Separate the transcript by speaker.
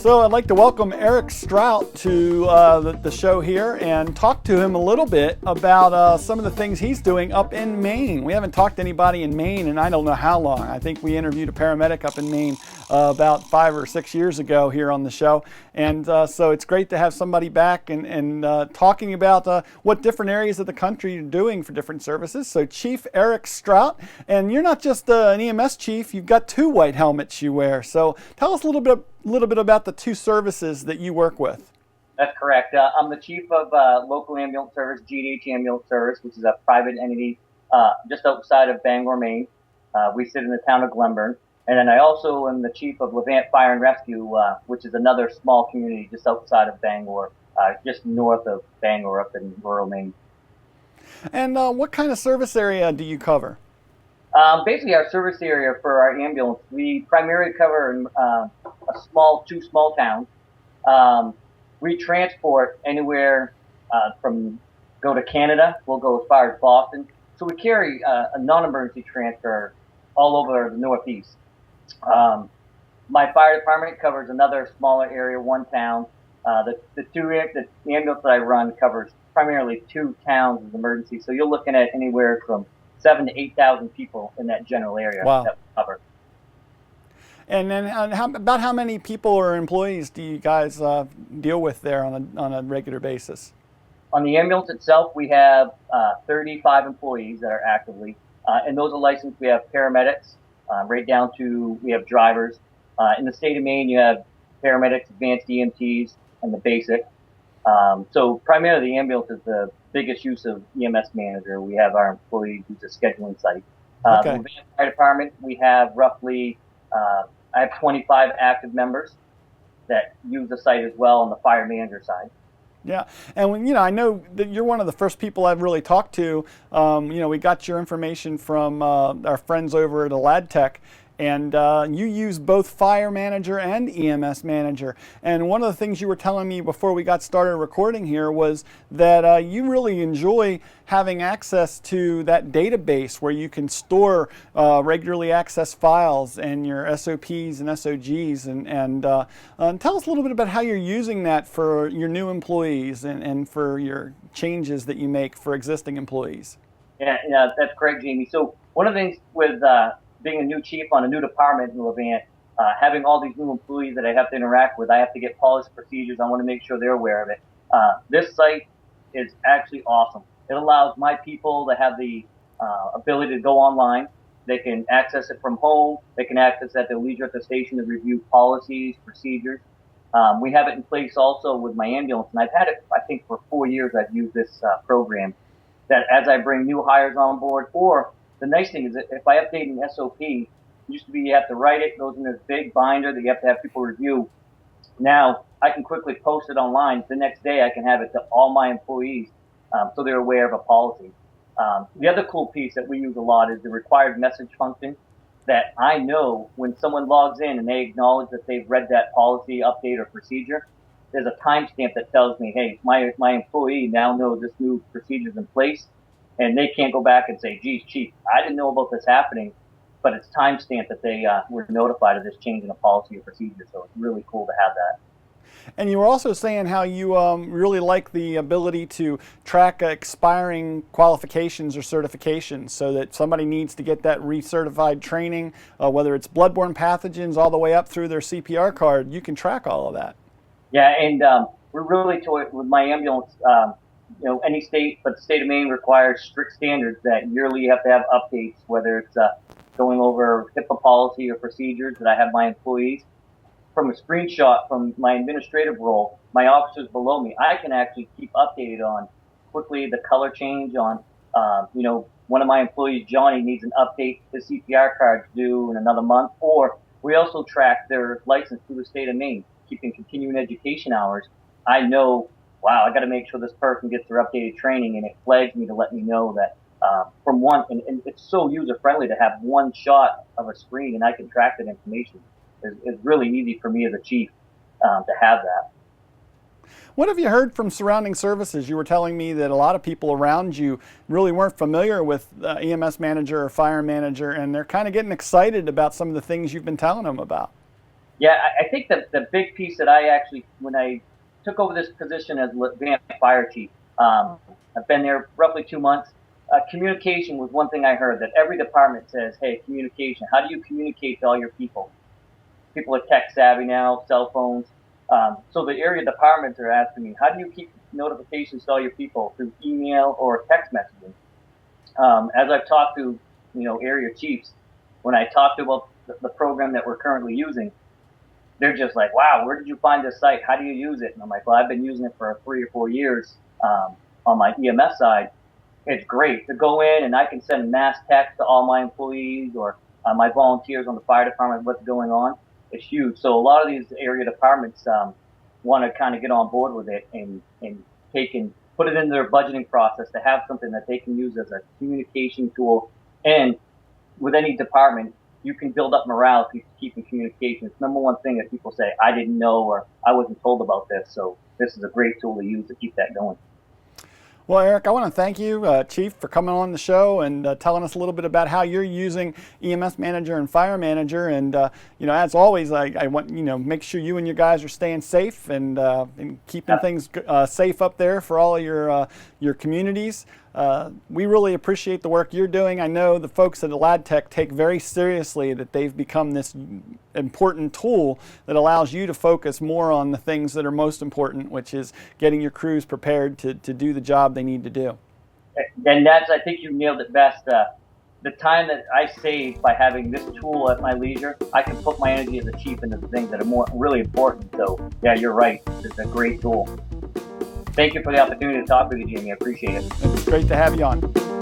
Speaker 1: So I'd like to welcome Eric Strout to the show here and talk to him a little bit about some of the things he's doing up in Maine. We haven't talked to anybody in Maine in I don't know how long. I think we interviewed a paramedic up in Maine about 5 or 6 years ago here on the show. And so it's great to have somebody back and talking about what different areas of the country you're doing for different services. So Chief Eric Strout, and you're not just an EMS chief, you've got 2 white helmets you wear. So tell us a little bit about the 2 services that you work with.
Speaker 2: That's correct. I'm the chief of local ambulance service, G&H Ambulance Service, which is a private entity just outside of Bangor, Maine. We sit in the town of Glenburn. And then I also am the chief of Levant Fire and Rescue, which is another small community just outside of Bangor, just north of Bangor up in rural Maine. And
Speaker 1: what kind of service area do you cover?
Speaker 2: Basically, our service area for our ambulance, we primarily cover two small towns. We transport anywhere go to Canada. We'll go as far as Boston. So we carry a non-emergency transfer all over the Northeast. My fire department covers another smaller area, 1 town. The ambulance that I run covers primarily 2 towns as emergency. So you're looking at anywhere from 7,000 to 8,000 people in that general area.
Speaker 1: Wow.
Speaker 2: That we cover.
Speaker 1: And then about how many people or employees do you guys deal with there on a regular basis?
Speaker 2: On the ambulance itself, we have 35 employees that are actively, and those are licensed. We have paramedics, right down to we have drivers. In the state of Maine, you have paramedics, advanced EMTs, and the basic. So primarily the ambulance is the biggest use of EMS manager. We have our employees who's a scheduling site.
Speaker 1: Okay.
Speaker 2: The fire department, we have roughly, I have 25 active members that use the site as well on the fire manager side.
Speaker 1: Yeah, and I know that you're one of the first people I've really talked to. We got your information from our friends over at Aladtec, and you use both Fire Manager and EMS Manager. And one of the things you were telling me before we got started recording here was that you really enjoy having access to that database where you can store regularly accessed files and your SOPs and SOGs. And tell us a little bit about how you're using that for your new employees and for your changes that you make for existing employees.
Speaker 2: Yeah, that's correct, Jamie. So one of the things with being a new chief on a new department in Levant, having all these new employees that I have to interact with, I have to get policy procedures. I want to make sure they're aware of it. This site is actually awesome. It allows my people to have the ability to go online. They can access it from home. They can access it at their leisure at the station to review policies, procedures. We have it in place also with my ambulance, and I've had it, I think, for 4 years. I've used this program that as I bring new hires on board, or the nice thing is that if I update an SOP, it used to be you have to write it, goes in this big binder that you have to have people review. Now I can quickly post it online. The next day I can have it to all my employees so they're aware of a policy. The other cool piece that we use a lot is the required message function that I know when someone logs in and they acknowledge that they've read that policy, update, or procedure, there's a timestamp that tells me, hey, my employee now knows this new procedure is in place. And they can't go back and say, geez, chief, I didn't know about this happening, but it's timestamped that they were notified of this change in a policy or procedure. So it's really cool to have that.
Speaker 1: And you were also saying how you really like the ability to track expiring qualifications or certifications, so that somebody needs to get that recertified training, whether it's bloodborne pathogens all the way up through their CPR card, you can track all of that.
Speaker 2: Yeah, and we're really toying with my ambulance. Any state, but the state of Maine requires strict standards that yearly you have to have updates, whether it's going over HIPAA policy or procedures that I have my employees. From a screenshot from my administrative role, my officers below me, I can actually keep updated on quickly the color change on, one of my employees, Johnny, needs an update. His CPR card's due in another month. Or we also track their license through the state of Maine, keeping continuing education hours. I know, wow, I got to make sure this person gets their updated training, and it flags me to let me know that from one, and it's so user-friendly to have one shot of a screen and I can track that information. It's really easy for me as a chief to have that.
Speaker 1: What have you heard from surrounding services? You were telling me that a lot of people around you really weren't familiar with EMS manager or fire manager, and they're kind of getting excited about some of the things you've been telling them about.
Speaker 2: Yeah, I think that the big piece that I actually, when I took over this position as Levant Fire Chief, I've been there roughly 2 months. Communication was one thing I heard that every department says, hey, communication. How do you communicate to all your people? People are tech savvy now, cell phones. So the area departments are asking me, how do you keep notifications to all your people through email or text messaging? As I've talked to, area chiefs, when I talk to about the program that we're currently using, they're just like, wow, where did you find this site? How do you use it? And I'm like, well, I've been using it for 3 or 4 years on my EMS side. It's great to go in and I can send mass text to all my employees or my volunteers on the fire department what's going on. It's huge. So a lot of these area departments want to kind of get on board with it and take and put it into their budgeting process to have something that they can use as a communication tool. And with any department, you can build up morale to keep in communication. It's the number one thing that people say, I didn't know or I wasn't told about this. So this is a great tool to use to keep that going.
Speaker 1: Well, Eric, I want to thank you, Chief, for coming on the show and telling us a little bit about how you're using EMS Manager and Fire Manager. And as always, I want make sure you and your guys are staying safe and keeping things safe up there for all of your communities. We really appreciate the work you're doing. I know the folks at Aladtec take very seriously that they've become this important tool that allows you to focus more on the things that are most important, which is getting your crews prepared to do the job they need to do.
Speaker 2: And I think you nailed it best. The time that I save by having this tool at my leisure, I can put my energy as a chief into the things that are really important. So yeah, you're right. It's a great tool. Thank you for the opportunity to talk with you, Jamie. I appreciate it.
Speaker 1: It's great to have you on.